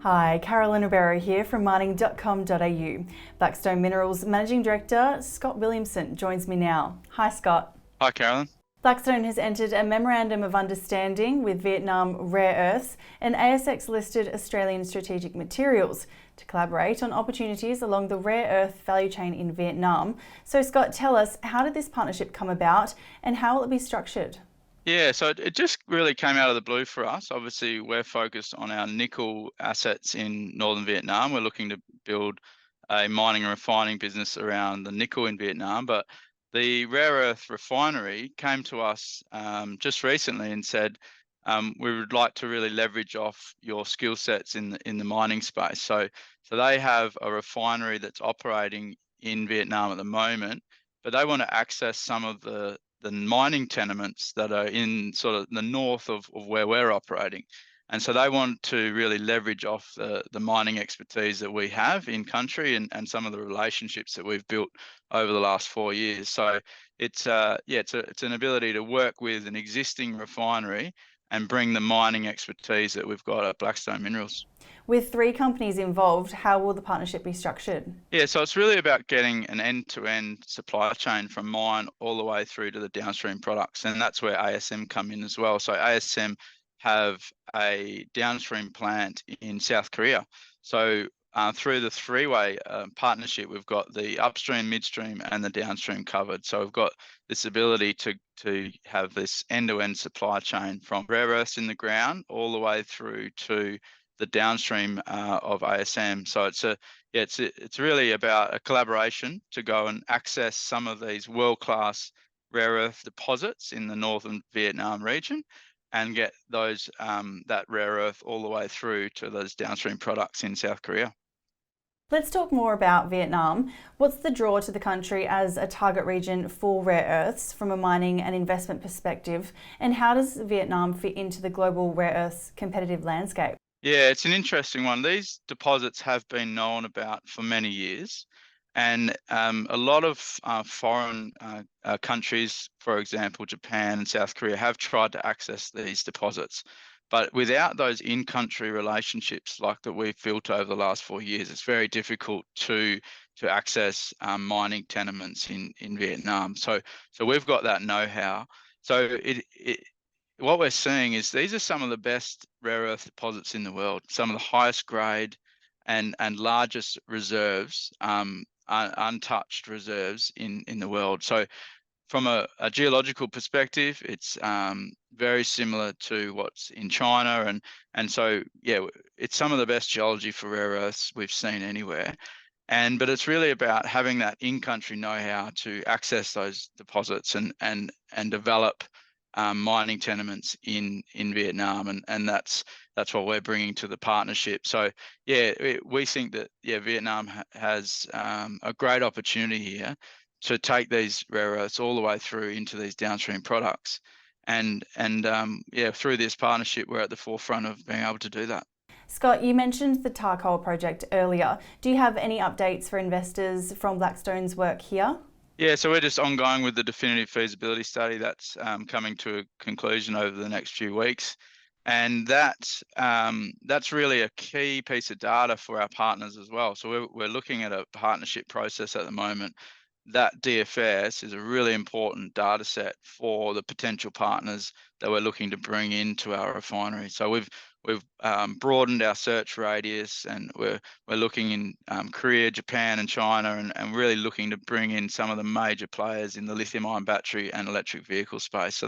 Hi, Carolyn Ribeiro here from mining.com.au. Blackstone Minerals Managing Director Scott Williamson joins me now. Hi Scott. Hi Carolyn. Blackstone has entered a memorandum of understanding with Vietnam Rare Earths and ASX-listed Australian Strategic Materials to collaborate on opportunities along the rare earth value chain in Vietnam. So Scott, tell us, how did this partnership come about and how will it be structured? Yeah, so it just really came out of the blue for us. Obviously, we're focused on our nickel assets in northern Vietnam. We're looking to build a mining and refining business around the nickel in Vietnam, but the rare earth refinery came to us just recently and said, we would like to really leverage off your skill sets in the mining space. So they have a refinery that's operating in Vietnam at the moment, but they want to access some of the mining tenements that are in sort of the north of where we're operating. And so they want to really leverage off the mining expertise that we have in country and some of the relationships that we've built over the last 4 years. So it's an ability to work with an existing refinery and bring the mining expertise that we've got at Blackstone Minerals. With 3 companies involved, how will the partnership be structured? Yeah, so it's really about getting an end-to-end supply chain from mine all the way through to the downstream products, and that's where ASM come in as well. So ASM have a downstream plant in South Korea. So through the three-way partnership, we've got the upstream, midstream, and the downstream covered. So we've got this ability to have this end-to-end supply chain from rare earths in the ground all the way through to the downstream of ASM. So it's really about a collaboration to go and access some of these world-class rare earth deposits in the northern Vietnam region and get those that rare earth all the way through to those downstream products in South Korea. Let's talk more about Vietnam. What's the draw to the country as a target region for rare earths from a mining and investment perspective? And how does Vietnam fit into the global rare earths competitive landscape? Yeah, it's an interesting one. These deposits have been known about for many years, and a lot of foreign countries, for example, Japan and South Korea, have tried to access these deposits. But without those in-country relationships like that we've built over the last 4 years, it's very difficult to access mining tenements in Vietnam. So we've got that know-how. So what we're seeing is these are some of the best rare earth deposits in the world, some of the highest grade and largest reserves, untouched reserves in the world. So from a geological perspective, it's very similar to what's in China. And so, yeah, it's some of the best geology for rare earths we've seen anywhere. But it's really about having that in-country know-how to access those deposits and develop mining tenements in Vietnam, and that's what we're bringing to the partnership. So we think that Vietnam has a great opportunity here to take these rare earths all the way through into these downstream products, and through this partnership we're at the forefront of being able to do that. Scott, you mentioned the tar coal project earlier. Do you have any updates for investors from Blackstone's work here? Yeah, so we're just ongoing with the definitive feasibility study that's coming to a conclusion over the next few weeks. And that's really a key piece of data for our partners as well. So we're looking at a partnership process at the moment. That DFS is a really important data set for the potential partners that we're looking to bring into our refinery. So we've broadened our search radius, and we're looking in Korea, Japan, and China, and really looking to bring in some of the major players in the lithium-ion battery and electric vehicle space. So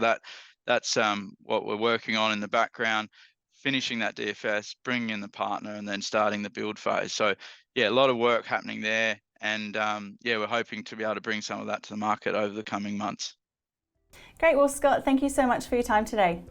that's what we're working on in the background, finishing that DFS, bringing in the partner, and then starting the build phase. So yeah, a lot of work happening there, and we're hoping to be able to bring some of that to the market over the coming months. Great. Well, Scott, thank you so much for your time today.